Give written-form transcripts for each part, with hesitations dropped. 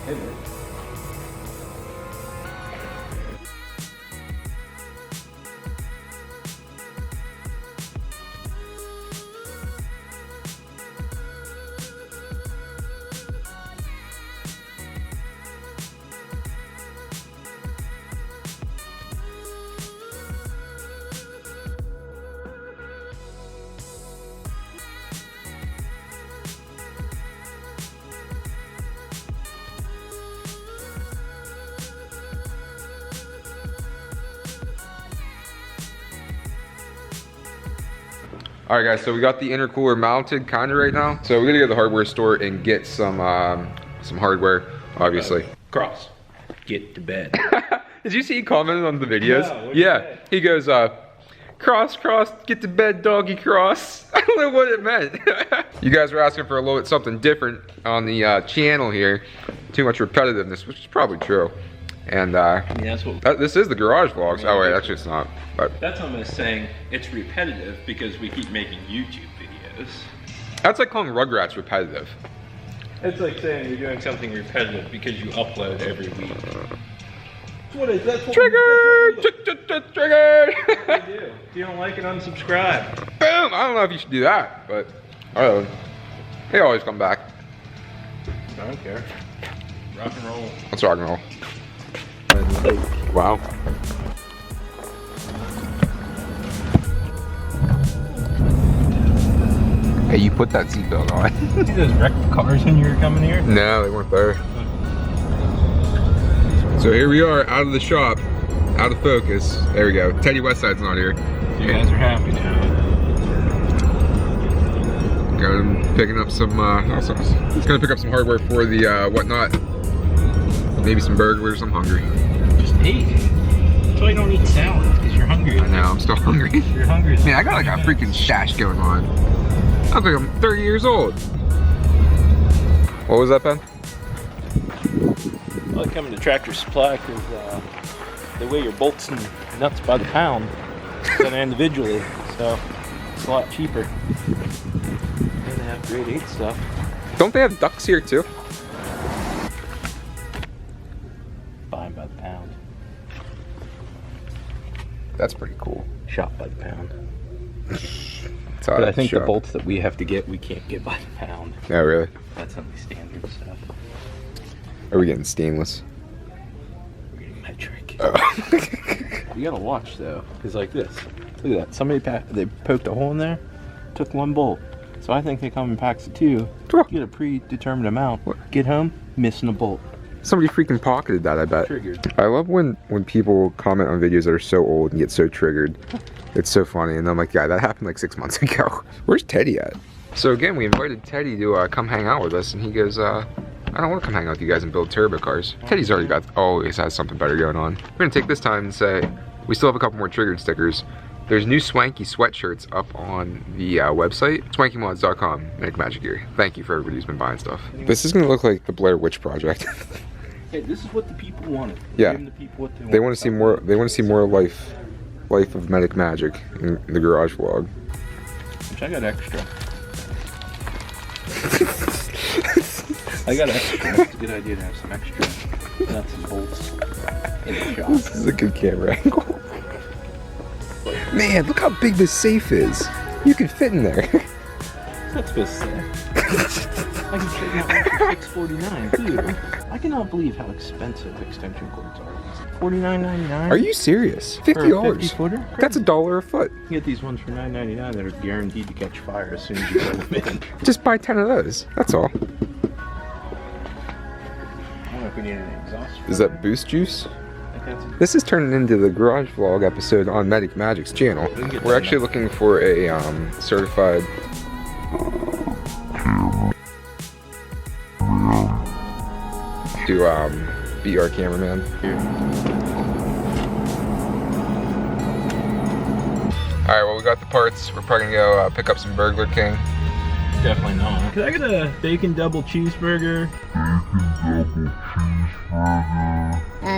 Hey, man. All right, guys, so we got the intercooler mounted kind of right now. So we're gonna go to the hardware store and get some hardware, obviously. Cross. Get to bed. Did you see he commented on the videos? No, yeah, he goes, cross, get to bed, doggy cross. I don't know what it meant. You guys were asking for a little bit something different on the channel here. Too much repetitiveness, which is probably true. And yeah, that's what. This is the garage vlogs. Oh wait, actually it's not. But that's what I'm saying. It's repetitive because we keep making YouTube videos. That's like calling Rugrats repetitive. It's like saying you're doing something repetitive because you upload every week. What is that? Triggered! Triggered! What do you do? If you don't like it, unsubscribe. Boom! I don't know if you should do that, but they always come back. I don't care. Rock and roll. Let's rock and roll. Wow. Hey, you put that seatbelt on. See those wrecked cars when you were coming here? No, they weren't there. So here we are, out of the shop, out of focus. There we go. Teddy Westside's not here. You guys are happy now. Got him picking up some, he's gonna pick up some hardware for the whatnot. Maybe some burglars, I'm hungry. Just eat. That's why you don't eat salads, because you're hungry. I know, I'm still hungry. You're hungry. Man, I got like a freaking shash going on. I look like I'm 30 years old. What was that, Ben? I like coming to Tractor Supply because they weigh your bolts and nuts by the pound instead of individually, so it's a lot cheaper. And they have grade 8 stuff. Don't they have ducks here too? Buying by the pound. That's pretty cool. Shot by the pound. But I think the bolts that we have to get, we can't get by the pound. Oh, really? That's only standard stuff. Are we getting stainless? We're getting metric. Oh. You gotta watch though, because like this. Look at that. Somebody they poked a hole in there, took one bolt. So I think they come in packs of 2. Get a predetermined amount. Get home, missing a bolt. Somebody freaking pocketed that, I bet. Triggered. I love when people comment on videos that are so old and get so triggered. It's so funny, and I'm like, yeah, that happened like 6 months ago. Where's Teddy at? So again, we invited Teddy to come hang out with us, and he goes, I don't want to come hang out with you guys and build turbo cars. Teddy's always has something better going on. We're gonna take this time and say, we still have a couple more triggered stickers. There's new Swanky sweatshirts up on the website, swankymods.com. Make magic here. Thank you for everybody who's been buying stuff. This is gonna look like the Blair Witch Project. Hey, this is what the people wanted. Yeah. Giving the people what They want to see more. They want to see more life of Medic Magic in the garage vlog. Which I got extra. I got extra. It's a good idea to have some extra nuts and bolts in the shop. This is a good camera angle. Man, look how big this safe is. You can fit in there. That's supposed to say. I can fit in that one for $6.49 too. I cannot believe how expensive extension cords are. $49.99. Are you serious? $50. For a 50-footer? That's $1 a foot. You get these ones for $9.99 that are guaranteed to catch fire as soon as you put them in. Just buy 10 of those. That's all. I don't know if we need an exhaust. Is that boost juice? This is turning into the garage vlog episode on Medic Magic's channel. We're actually looking for a certified to be our cameraman. Alright, well, we got the parts. We're probably gonna go pick up some Burglar King. Definitely not. Could I get a bacon double cheeseburger?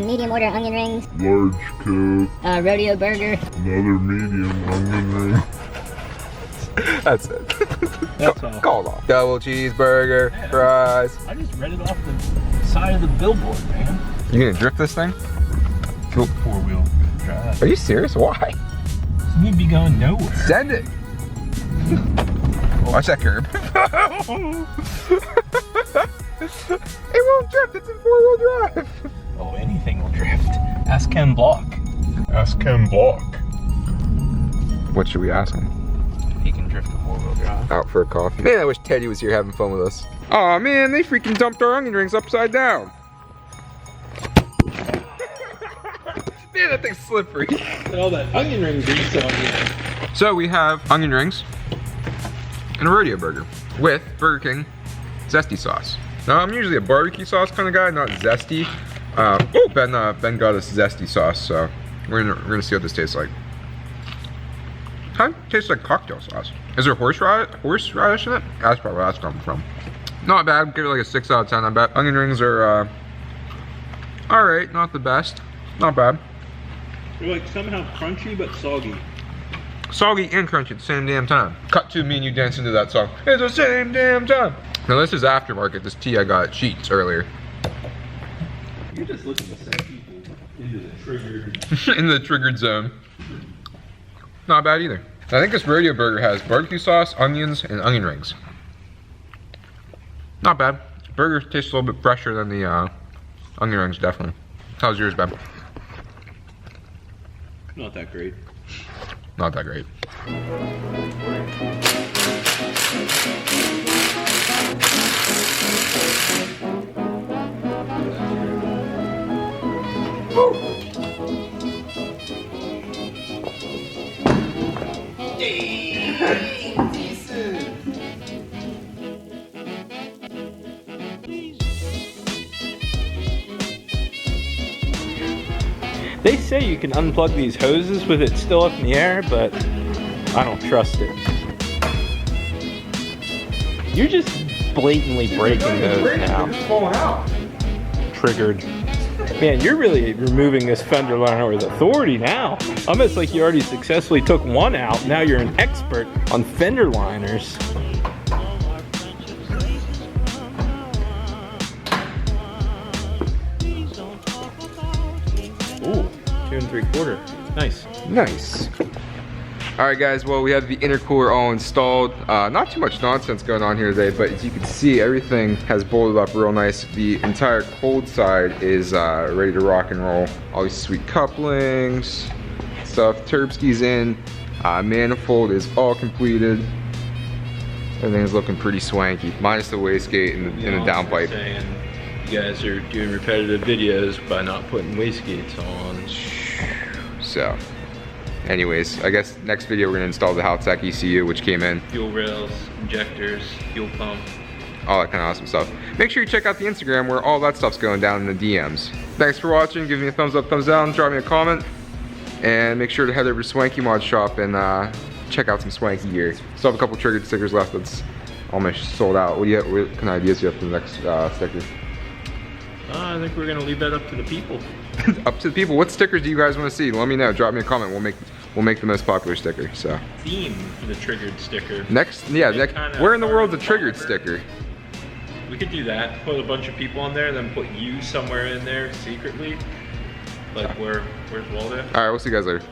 Medium order onion rings. Large Coke. Rodeo burger. Another medium onion ring. That's it. That's all. Called off. Double cheeseburger, Yeah. fries. I just read it off the side of the billboard, man. You gonna drift this thing? Cool. Four-wheel drive. Are you serious? Why? You'd be going nowhere. Send it. Watch that curb. It won't drift. It's in four-wheel drive. Oh, anything will drift. Ask Ken Block. Ask Ken Block. What should we ask him? He can drift a four-wheel drive. Out for a coffee. Man, I wish Teddy was here having fun with us. Aw, man, they freaking dumped our onion rings upside down. Man, that thing's slippery. All that onion ring grease on you. So we have onion rings and a rodeo burger with Burger King zesty sauce. Now, I'm usually a barbecue sauce kind of guy, not zesty. Ben got us zesty sauce, so we're gonna see what this tastes like. Kind of tastes like cocktail sauce. Is there horseradish in it? That's probably where that's coming from. Not bad. Give it like a 6 out of 10. I bet onion rings are all right. Not the best. Not bad. They're like somehow crunchy but soggy. Soggy and crunchy at the same damn time. Cut to me and you dance into that song. It's the same damn time. Now this is aftermarket. This tea I got at Sheetz earlier. You're just looking to send people into the triggered. In the triggered zone. Not bad either. I think this rodeo burger has barbecue sauce, onions, and onion rings. Not bad. Burger tastes a little bit fresher than the onion rings, definitely. How's yours, Ben? Not that great. Not that great. They say you can unplug these hoses with it still up in the air, but I don't trust it. You're just blatantly breaking those now. Triggered. Man, you're really removing this fender liner with authority now. Almost like you already successfully took one out. Now you're an expert on fender liners. Ooh, 2 3/4. Nice. Nice. Alright guys, well we have the intercooler all installed. Not too much nonsense going on here today, but as you can see, everything has bolted up real nice. The entire cold side is ready to rock and roll. All these sweet couplings, stuff. Turbski's in. Manifold is all completed. Everything's looking pretty swanky, minus the wastegate and the downpipe. You guys are doing repetitive videos by not putting wastegates on. So, anyways, I guess next video we're gonna install the Haltech ECU, which came in. Fuel rails, injectors, fuel pump. All that kind of awesome stuff. Make sure you check out the Instagram where all that stuff's going down in the DMs. Thanks for watching. Give me a thumbs up, thumbs down, drop me a comment. And make sure to head over to Swankymods shop and check out some swanky gear. Still have a couple triggered stickers left that's almost sold out. What kind of ideas do you have for the next sticker? I think we're gonna leave that up to the people. Up to the people. What stickers do you guys want to see? Let me know. Drop me a comment. We'll make the most popular sticker. So. Theme for the triggered sticker. Next, where in the world's a triggered sticker? We could do that. Put a bunch of people on there, then put you somewhere in there secretly. Like where's Waldo? All right, we'll see you guys later.